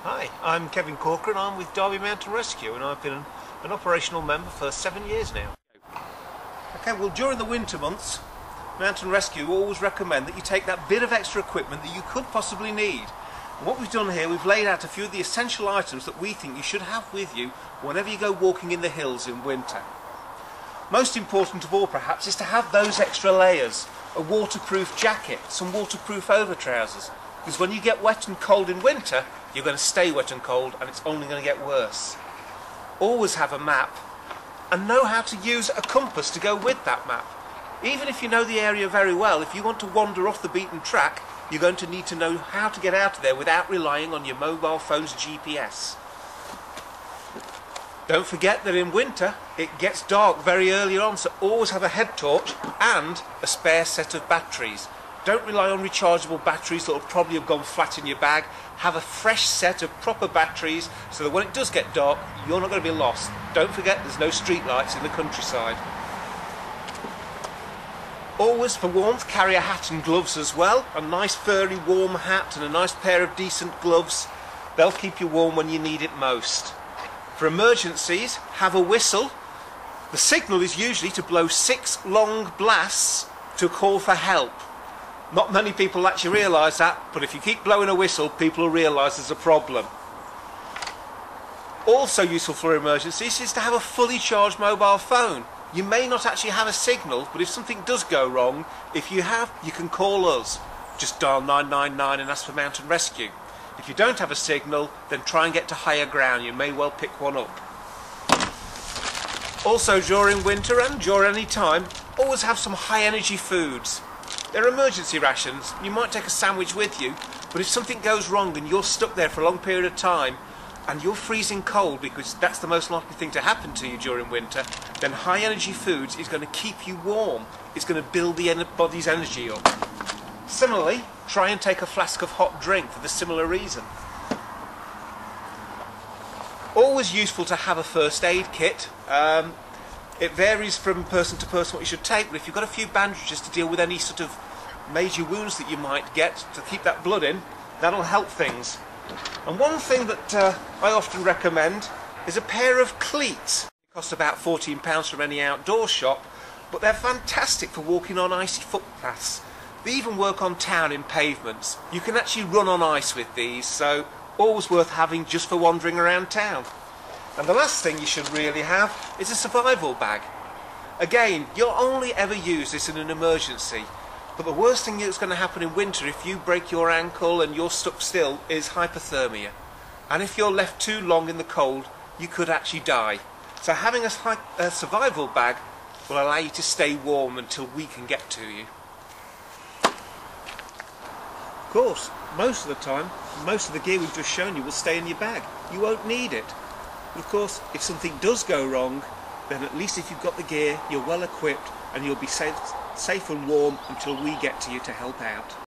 Hi, I'm Kevin Corcoran. I'm with Derby Mountain Rescue and I've been an operational member for 7 years now. Okay, well during the winter months, Mountain Rescue always recommend that you take that bit of extra equipment that you could possibly need. And what we've done here, we've laid out a few of the essential items that we think you should have with you whenever you go walking in the hills in winter. Most important of all perhaps is to have those extra layers, a waterproof jacket, some waterproof over trousers. Because when you get wet and cold in winter, you're going to stay wet and cold and it's only going to get worse. Always have a map and know how to use a compass to go with that map. Even if you know the area very well, if you want to wander off the beaten track, you're going to need to know how to get out of there without relying on your mobile phone's GPS. Don't forget that in winter it gets dark very early on, so always have a head torch and a spare set of batteries. Don't rely on rechargeable batteries that will probably have gone flat in your bag. Have a fresh set of proper batteries so that when it does get dark, you're not going to be lost. Don't forget there's no street lights in the countryside. Always, for warmth, carry a hat and gloves as well. A nice furry warm hat and a nice pair of decent gloves. They'll keep you warm when you need it most. For emergencies, have a whistle. The signal is usually to blow 6 long blasts to call for help. Not many people actually realise that, but if you keep blowing a whistle, people will realise there's a problem. Also useful for emergencies is to have a fully charged mobile phone. You may not actually have a signal, but if something does go wrong, if you have, you can call us. Just dial 999 and ask for Mountain Rescue. If you don't have a signal, then try and get to higher ground. You may well pick one up. Also during winter and during any time, always have some high energy foods. They're emergency rations. You might take a sandwich with you, but if something goes wrong and you're stuck there for a long period of time and you're freezing cold, because that's the most likely thing to happen to you during winter, then high energy foods is going to keep you warm. It's going to build the body's energy up. Similarly, try and take a flask of hot drink for the similar reason. Always useful to have a first aid kit. It varies from person to person what you should take, but if you've got a few bandages to deal with any sort of major wounds that you might get to keep that blood in, that'll help things. And one thing that I often recommend is a pair of cleats. They cost about £14 from any outdoor shop, but they're fantastic for walking on icy footpaths. They even work on town in pavements. You can actually run on ice with these, so always worth having just for wandering around town. And the last thing you should really have is a survival bag. Again, you'll only ever use this in an emergency, but the worst thing that's going to happen in winter if you break your ankle and you're stuck still is hypothermia. And if you're left too long in the cold, you could actually die. So having a survival bag will allow you to stay warm until we can get to you. Of course, most of the time, most of the gear we've just shown you will stay in your bag. You won't need it. But of course, if something does go wrong, then at least if you've got the gear, you're well equipped and you'll be safe and warm until we get to you to help out.